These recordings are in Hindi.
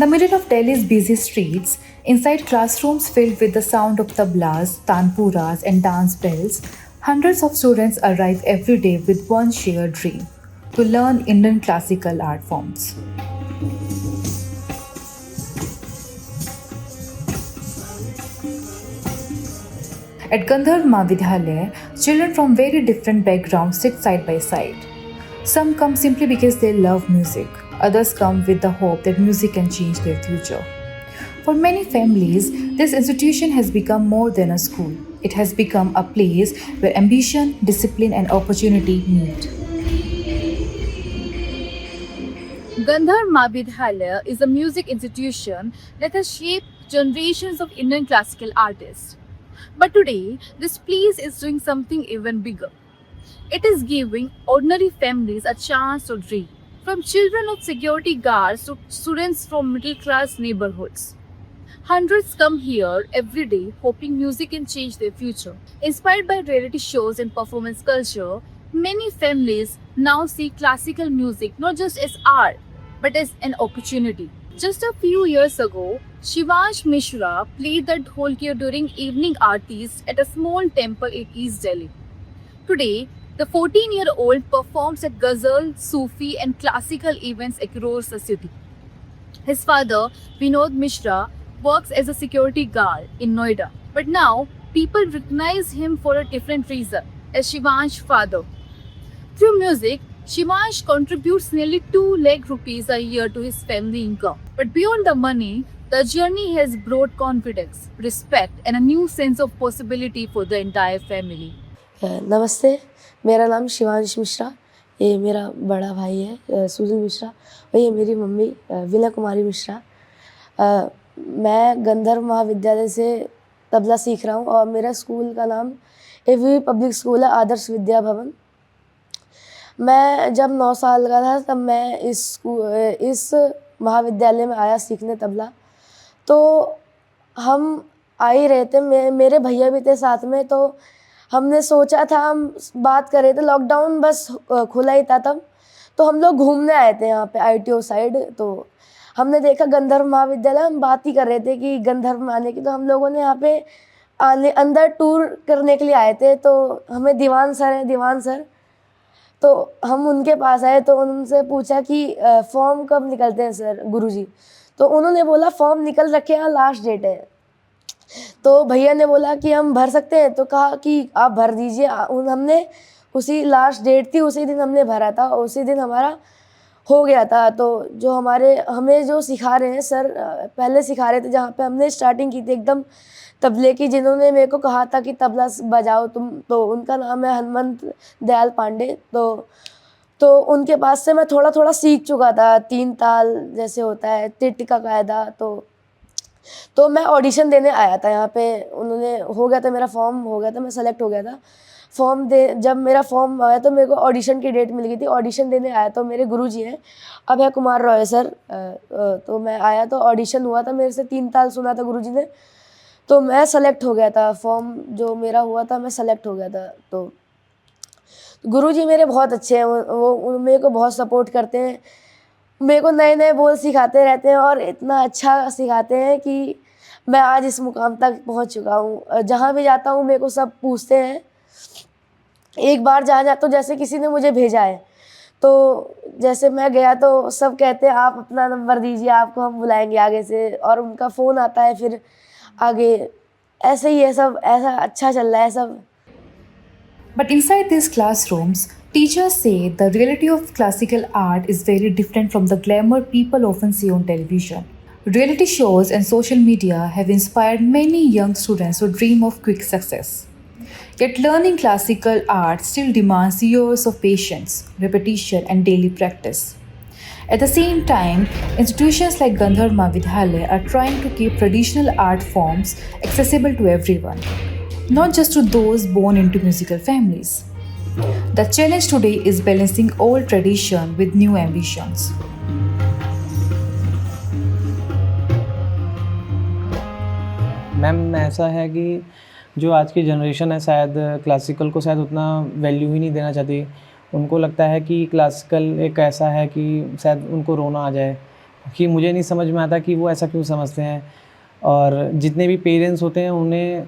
the middle of Delhi's busy streets, inside classrooms filled with the sound of tablas, tanpuras, and dance bells, hundreds of students arrive every day with one shared dream: to learn Indian classical art forms. At Gandharv Mahavidyalaya, children from very different backgrounds sit side by side. Some come simply because they love music, others come with the hope that music can change their future. For many families, this institution has become more than a school. It has become a place where ambition, discipline, and opportunity meet. Gandhar Mahavidyalaya is a music institution that has shaped generations of Indian classical artists. But today, this place is doing something even bigger. It is giving ordinary families a chance to dream, from children of security guards to students from middle class neighborhoods. Hundreds come here every day hoping music can change their future. Inspired by reality shows and performance culture, many families now see classical music not just as art but as an opportunity. Just a few years ago, Shivansh Mishra played the dholkia during evening aartis at a small temple in East Delhi. Today, the 14-year-old performs at ghazal, Sufi, and classical events across the city. His father, Vinod Mishra, works as a security guard in Noida. But now, people recognize him for a different reason, as Shivansh's father. Through music, Shivansh contributes nearly 2 lakh rupees a year to his family income. But beyond the money, the journey has brought confidence, respect, and a new sense of possibility for the entire family. नमस्ते, मेरा नाम शिवांश मिश्रा, ये मेरा बड़ा भाई है सुनील मिश्रा और ये मेरी मम्मी वीना कुमारी मिश्रा। मैं गंधर्व महाविद्यालय से तबला सीख रहा हूँ और मेरा स्कूल का नाम एवी पब्लिक स्कूल है, आदर्श विद्या भवन। मैं जब 9 साल का था तब मैं इस महाविद्यालय में आया सीखने तबला। तो हम आ ही रहे थे, मेरे भैया भी थे साथ में, तो हमने सोचा था, हम बात कर रहे थे, लॉकडाउन बस खुला ही था तब, तो हम लोग घूमने आए थे यहाँ पे ITO साइड। तो हमने देखा गंधर्व महाविद्यालय, हम बात ही कर रहे थे कि गंधर्व में आने की, तो हम लोगों ने यहाँ पे अंदर टूर करने के लिए आए थे। तो हमें दीवान सर, तो हम उनके पास आए तो उनसे पूछा कि फॉर्म कब निकलते हैं सर गुरुजी? तो उन्होंने बोला फॉर्म निकल रखे हैं, लास्ट डेट है। तो भैया ने बोला कि हम भर सकते हैं, तो कहा कि आप भर दीजिए। हमने उसी लास्ट डेट थी, उसी दिन हमने भरा था, उसी दिन हमारा हो गया था। तो जो हमें जो सिखा रहे हैं सर, पहले सिखा रहे थे जहाँ पे हमने स्टार्टिंग की थी एकदम तबले की, जिन्होंने मेरे को कहा था कि तबला बजाओ तुम, तो उनका नाम है हनुमंत दयाल पांडे। तो उनके पास से मैं थोड़ा थोड़ा सीख चुका था, 3 ताल जैसे होता है, तिट का कायदा। तो मैं ऑडिशन देने आया था यहाँ पे, उन्होंने हो गया था, मेरा फॉर्म हो गया था, मैं सेलेक्ट हो गया था। जब मेरा फॉर्म आया तो मेरे को ऑडिशन की डेट मिल गई थी, ऑडिशन देने आया। तो मेरे गुरुजी हैं अभय कुमार रॉय सर, तो मैं आया तो ऑडिशन हुआ था, मेरे से 3 ताल सुना था गुरुजी ने, तो मैं सेलेक्ट हो गया था। फॉर्म जो मेरा हुआ था, मैं सेलेक्ट हो गया था। तो गुरुजी मेरे बहुत अच्छे हैं, वो मेरे को बहुत सपोर्ट करते हैं, मेरे को नए नए बोल सिखाते रहते हैं और इतना अच्छा सिखाते हैं कि मैं आज इस मुकाम तक पहुंच चुका हूँ। जहाँ भी जाता हूँ मेरे को सब पूछते हैं, एक बार जहाँ जाता हूँ जैसे किसी ने मुझे भेजा है, तो जैसे मैं गया तो सब कहते हैं आप अपना नंबर दीजिए, आपको हम बुलाएंगे आगे से, और उनका फ़ोन आता है फिर आगे। ऐसे ही है सब, ऐसा अच्छा चल रहा है सब। But inside these classrooms, teachers say the reality of classical art is very different from the glamour people often see on television. Reality shows and social media have inspired many young students who dream of quick success. Yet learning classical art still demands years of patience, repetition, and daily practice. At the same time, institutions like Gandharv Mahavidyalaya are trying to keep traditional art forms accessible to everyone, not just to those born into musical families. The challenge today is balancing old tradition with new ambitions. Ma'am ऐसा है कि जो आज की जनरेशन है शायद क्लासिकल को शायद उतना वैल्यू ही नहीं देना चाहती। उनको लगता है कि क्लासिकल एक ऐसा है कि शायद उनको रोना आ जाए, कि मुझे नहीं समझ में आता कि वो ऐसा क्यों समझते हैं। और जितने भी पेरेंट्स होते हैं उन्हें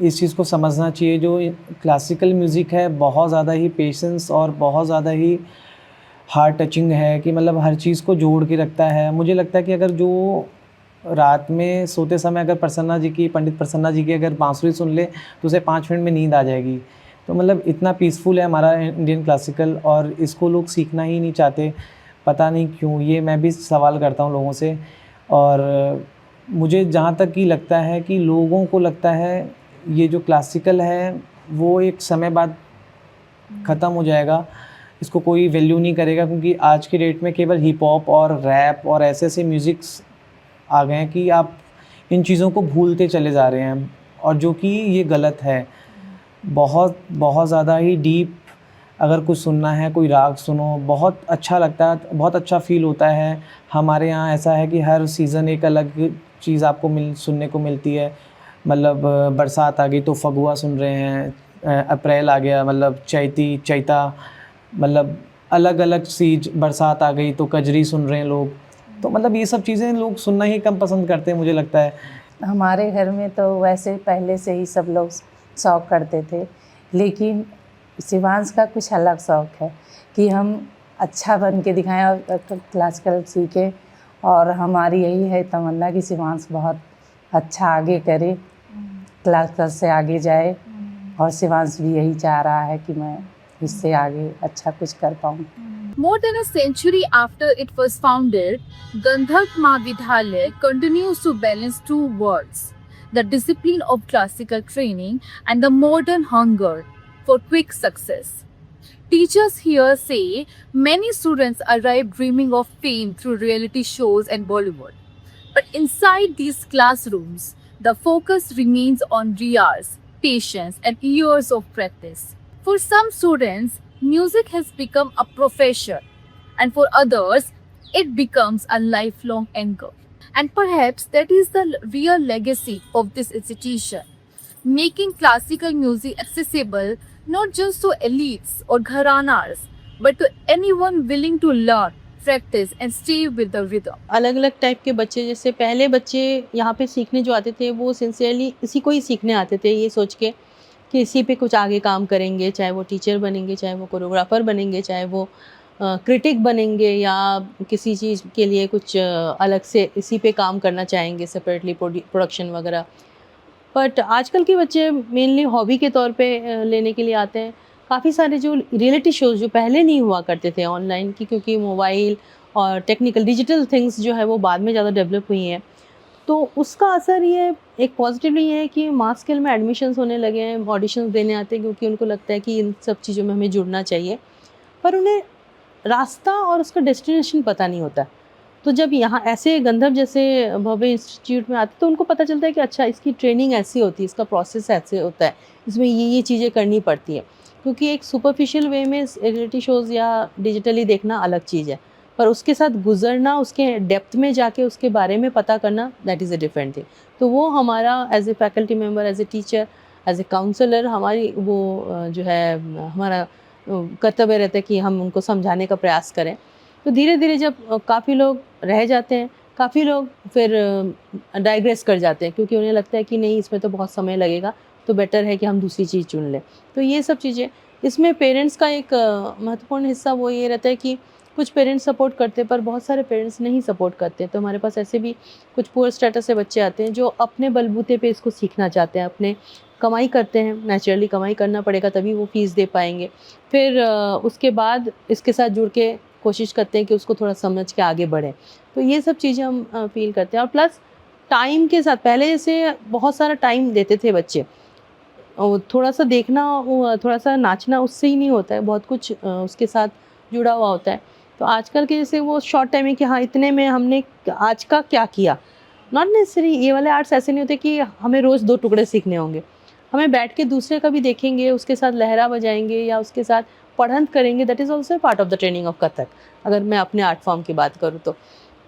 इस चीज़ को समझना चाहिए, जो क्लासिकल म्यूज़िक है बहुत ज़्यादा ही पेशेंस और बहुत ज़्यादा ही हार्ट टचिंग है, कि मतलब हर चीज़ को जोड़ के रखता है। मुझे लगता है कि अगर जो रात में सोते समय अगर पंडित प्रसन्ना जी की अगर बांसुरी सुन ले तो उसे 5 मिनट में नींद आ जाएगी। तो मतलब इतना पीसफुल है हमारा इंडियन क्लासिकल, और इसको लोग सीखना ही नहीं चाहते, पता नहीं क्यों। ये मैं भी सवाल करता हूँ लोगों से। और मुझे जहाँ तक कि लगता है कि लोगों को लगता है ये जो क्लासिकल है वो एक समय बाद ख़त्म हो जाएगा, इसको कोई वैल्यू नहीं करेगा, क्योंकि आज के डेट में केवल हिप हॉप और रैप और ऐसे म्यूज़िक्स आ गए हैं कि आप इन चीज़ों को भूलते चले जा रहे हैं, और जो कि ये गलत है। बहुत बहुत ज़्यादा ही डीप अगर कुछ सुनना है, कोई राग सुनो, बहुत अच्छा लगता है, बहुत अच्छा फ़ील होता है। हमारे यहाँ ऐसा है कि हर सीज़न एक अलग चीज़ आपको सुनने को मिलती है। मतलब बरसात आ गई तो फगुआ सुन रहे हैं, अप्रैल आ गया मतलब चैता, मतलब अलग अलग बरसात आ गई तो कजरी सुन रहे हैं लोग। तो मतलब ये सब चीज़ें लोग सुनना ही कम पसंद करते हैं, मुझे लगता है। हमारे घर में तो वैसे पहले से ही सब लोग शौक़ करते थे, लेकिन शिवांश का कुछ अलग शौक़ है कि हम अच्छा बन के दिखाएं और क्लासिकल सीखें। और हमारी यही है तमन्ना कि शिवांश बहुत अच्छा आगे करे, क्लासिकल से आगे जाए। और शिवांश भी यही चाह रहा है कि मैं इससे आगे अच्छा कुछ कर पाऊँ। More than a century after it was founded, Gandharv Mahavidhyalaya continues to balance two worlds: the discipline of classical training and the modern hunger for quick success. Teachers here say many students arrive dreaming of fame through reality shows and Bollywood. But inside these classrooms, the focus remains on riyaz, patience, and years of practice. For some students, music has become a profession, and for others, it becomes a lifelong anchor. And perhaps that is the real legacy of this institution, making classical music accessible not just to elites or gharanas, but to anyone willing to learn, practice, and stay with the rhythm. अलग अलग टाइप के बच्चे, जैसे पहले बच्चे यहाँ पे सीखने जो आते थे वो सिंसियरली इसी को ही सीखने आते थे, ये सोच के कि इसी पे कुछ आगे काम करेंगे, चाहे वो टीचर बनेंगे, चाहे वो कोरियोग्राफर बनेंगे, चाहे वो क्रिटिक बनेंगे, या किसी चीज़ के लिए कुछ अलग से इसी पे काम करना चाहेंगे सेपरेटली, प्रोडक्शन वगैरह। बट आजकल के बच्चे मेनली हॉबी के तौर पे लेने के लिए आते हैं। काफ़ी सारे जो रियलिटी शोज़ जो पहले नहीं हुआ करते थे ऑनलाइन की, क्योंकि मोबाइल और टेक्निकल डिजिटल थिंग्स जो है वो बाद में ज़्यादा डेवलप हुई हैं, तो उसका असर ये एक पॉजिटिवली है कि मास स्केल में एडमिशन्स होने लगे हैं, ऑडिशंस देने आते हैं, क्योंकि उनको लगता है कि इन सब चीज़ों में हमें जुड़ना चाहिए, पर उन्हें रास्ता और उसका डेस्टिनेशन पता नहीं होता। तो जब यहाँ ऐसे गंधर्व जैसे भव्य इंस्टीट्यूट में आते तो उनको पता चलता है कि अच्छा इसकी ट्रेनिंग ऐसी होती है, इसका प्रोसेस ऐसे होता है, इसमें ये चीज़ें करनी पड़ती है। क्योंकि एक सुपरफिशियल वे में रियलिटी शोज़ या डिजिटली देखना अलग चीज़ है, पर उसके साथ गुजरना, उसके डेप्थ में जाके उसके बारे में पता करना, that is a different thing. तो वो हमारा as a faculty member, as a teacher, as a counsellor, हमारी वो जो है हमारा कर्तव्य रहता है कि हम उनको समझाने का प्रयास करें। तो धीरे धीरे जब काफ़ी लोग रह जाते हैं, काफ़ी लोग फिर डाइग्रेस कर जाते हैं, क्योंकि उन्हें लगता है कि नहीं इसमें तो बहुत समय लगेगा, तो बेटर है कि हम दूसरी चीज़ चुन लें। तो ये सब चीज़ें, इसमें पेरेंट्स का एक महत्वपूर्ण हिस्सा वो ये रहता है कि कुछ पेरेंट्स सपोर्ट करते हैं, पर बहुत सारे पेरेंट्स नहीं सपोर्ट करते। तो हमारे पास ऐसे भी कुछ पुअर स्टेटस से बच्चे आते हैं जो अपने बलबूते पे इसको सीखना चाहते हैं, अपने कमाई करते हैं, नेचुरली कमाई करना पड़ेगा तभी वो फ़ीस दे पाएंगे। फिर उसके बाद इसके साथ जुड़ के कोशिश करते हैं कि उसको थोड़ा समझ के आगे बढ़ें। तो ये सब चीज़ें हम फील करते हैं। और प्लस टाइम के साथ, पहले जैसे बहुत सारा टाइम देते थे बच्चे, और थोड़ा सा देखना, थोड़ा सा नाचना उससे ही नहीं होता है, बहुत कुछ उसके साथ जुड़ा हुआ होता है। तो आजकल के जैसे वो शॉर्ट टाइम है कि हाँ इतने में हमने आज का क्या किया, नॉट नेसेसरी। ये वाले आर्ट्स ऐसे नहीं होते कि हमें रोज़ 2 टुकड़े सीखने होंगे, हमें बैठ के दूसरे का भी देखेंगे, उसके साथ लहरा बजाएंगे या उसके साथ पढ़ंत करेंगे, that is also part of the training of Kathak, अगर मैं अपने आर्ट फॉर्म की बात करूँ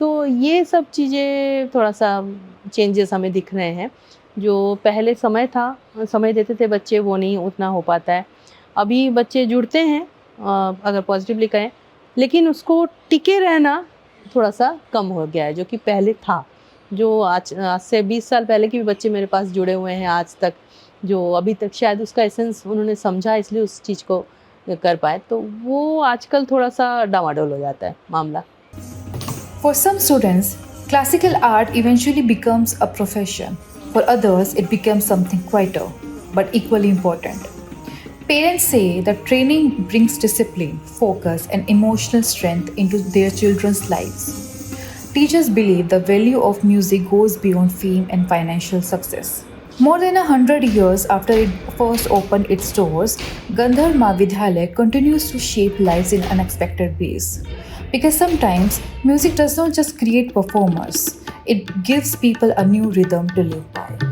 तो ये सब चीज़ें थोड़ा सा चेंजेस हमें दिख रहे हैं। जो पहले समय था, समय देते थे बच्चे, वो नहीं उतना हो पाता है। अभी बच्चे जुड़ते हैं अगर पॉजिटिवली कहें, लेकिन उसको टिके रहना थोड़ा सा कम हो गया है, जो कि पहले था। जो आज से 20 साल पहले के भी बच्चे मेरे पास जुड़े हुए हैं आज तक, जो अभी तक शायद उसका एसेंस उन्होंने समझा, इसलिए उस चीज़ को कर पाए, तो वो आजकल थोड़ा सा डामाडोल हो जाता है मामला। For some students, classical art eventually becomes a profession. For others, it becomes something quieter, but equally important. Parents say that training brings discipline, focus, and emotional strength into their children's lives. Teachers believe the value of music goes beyond fame and financial success. More than 100 years after it first opened its doors, Gandhar Mahavidyalaya continues to shape lives in unexpected ways. Because sometimes music does not just create performers, it gives people a new rhythm to live by.